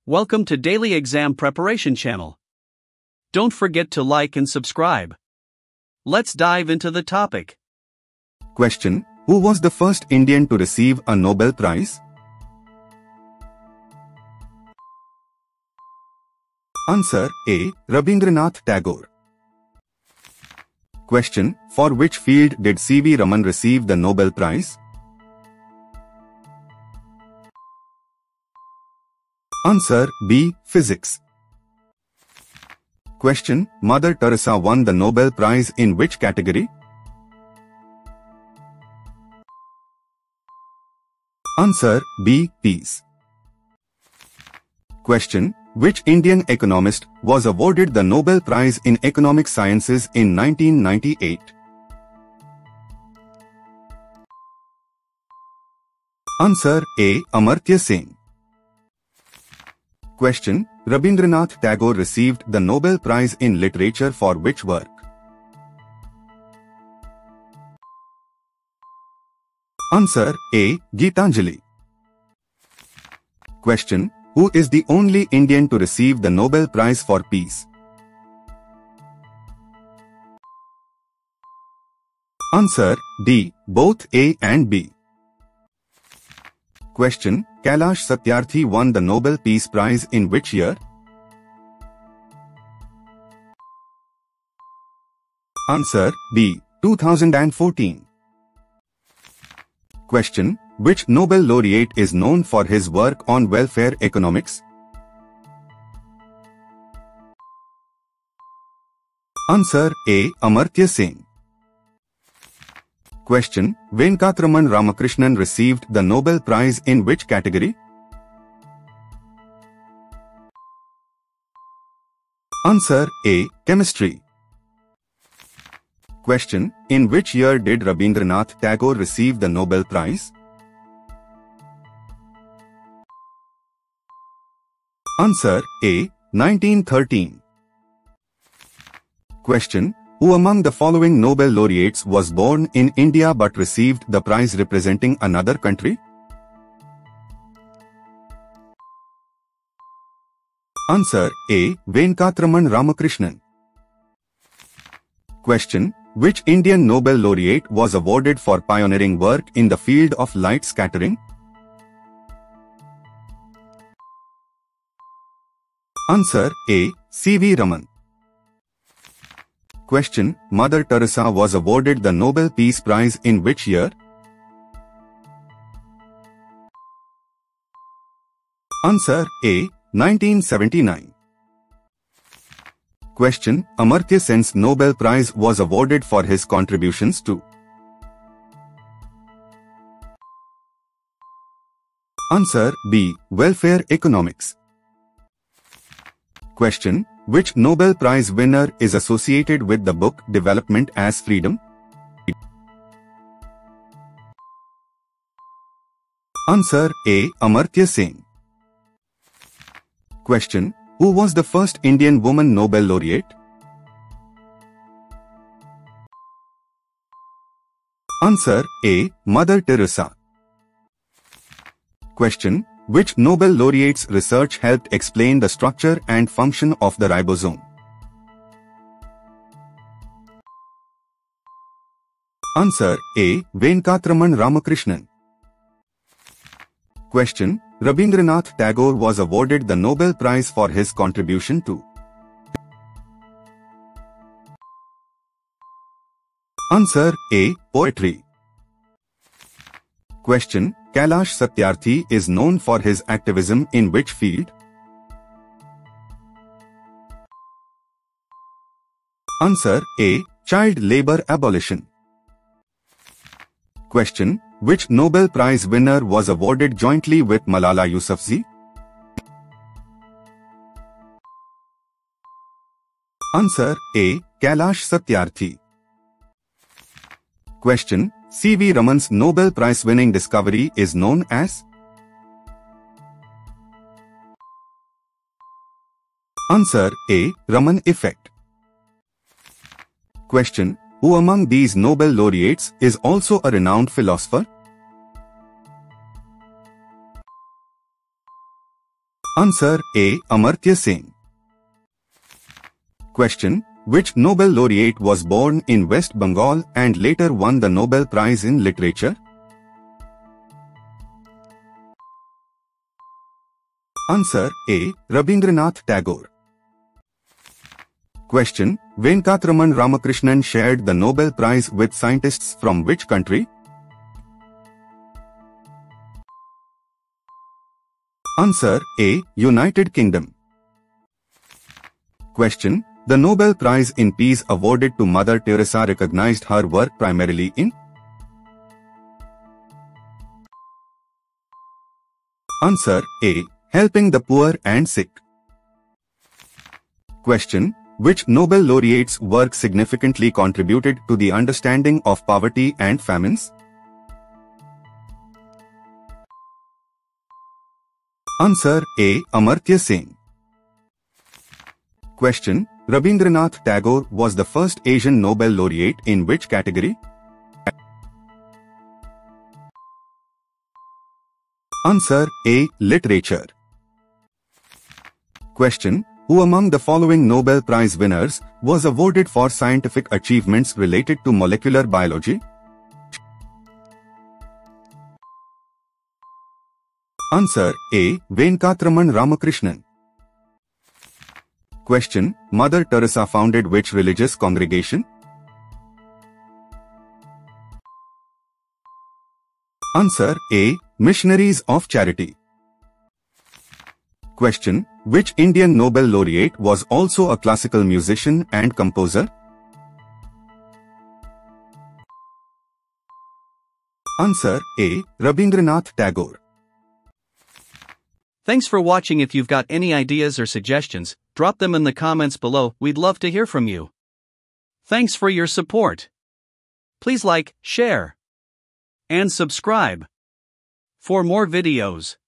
Welcome to Daily Exam Preparation Channel. Don't forget to like and subscribe. Let's dive into the topic. Question: Who was the first Indian to receive a Nobel Prize? Answer: A. Rabindranath Tagore. Question: For which field did C.V. Raman receive the Nobel Prize? Answer: B. Physics. Question: Mother Teresa won the Nobel Prize in which category? Answer: B. Peace. Question: Which Indian economist was awarded the Nobel Prize in Economic Sciences in 1998? Answer: A. Amartya Sen. Question: Rabindranath Tagore received the Nobel Prize in Literature for which work? Answer: A. Gitanjali. Question: Who is the only Indian to receive the Nobel Prize for Peace? Answer: D. Both A and B. Question: Kailash Satyarthi won the Nobel Peace Prize in which year? Answer: B. 2014. Question: Which Nobel laureate is known for his work on welfare economics? Answer: A. Amartya Sen. Question: Venkatraman Ramakrishnan received the Nobel Prize in which category? Answer: A. Chemistry. Question: In which year did Rabindranath Tagore receive the Nobel Prize? Answer: A. 1913. Question: Who among the following Nobel laureates was born in India but received the prize representing another country? Answer: A. Venkatraman Ramakrishnan. Question: Which Indian Nobel laureate was awarded for pioneering work in the field of light scattering? Answer: A. C.V. Raman. Question: Mother Teresa was awarded the Nobel Peace Prize in which year? Answer: A. 1979. Question: Amartya Sen's Nobel Prize was awarded for his contributions to? Answer: B. Welfare economics. Question: Which Nobel Prize winner is associated with the book Development as Freedom? Answer: A. Amartya Sen. Question: Who was the first Indian woman Nobel laureate? Answer: A. Mother Teresa. Question: Which Nobel laureate's research helped explain the structure and function of the ribosome? Answer: A. Venkatraman Ramakrishnan. Question: Rabindranath Tagore was awarded the Nobel Prize for his contribution to? Answer: A. Poetry. Question: Kailash Satyarthi is known for his activism in which field? Answer: A. Child labor abolition. Question: Which Nobel Prize winner was awarded jointly with Malala Yousafzai? Answer: A. Kailash Satyarthi. Question: C.V. Raman's Nobel Prize-winning discovery is known as? Answer: A. Raman effect. Question: Who among these Nobel laureates is also a renowned philosopher? Answer A. Amartya Sen. Question: which Nobel laureate was born in West Bengal and later won the Nobel Prize in Literature? Answer A. Rabindranath Tagore. Question: Venkatraman Ramakrishnan shared the Nobel Prize with scientists from which country? Answer A. United Kingdom. Question: the Nobel Prize in Peace awarded to Mother Teresa recognized her work primarily in? Answer A. helping the poor and sick. Question: which Nobel laureate's work significantly contributed to the understanding of poverty and famines? Answer A. Amartya Sen. Question: Rabindranath Tagore was the first Asian Nobel laureate in which category? Answer A. Literature. Question: who among the following Nobel Prize winners was awarded for scientific achievements related to molecular biology? Answer A. Venkatraman Ramakrishnan. Question: Mother Teresa founded which religious congregation? Answer A. Missionaries of Charity. Question: which Indian Nobel laureate was also a classical musician and composer? Answer A. Rabindranath Tagore. Thanks for watching. If you've got any ideas or suggestions, drop them in the comments below. We'd love to hear from you. Thanks for your support. Please like, share, and subscribe for more videos.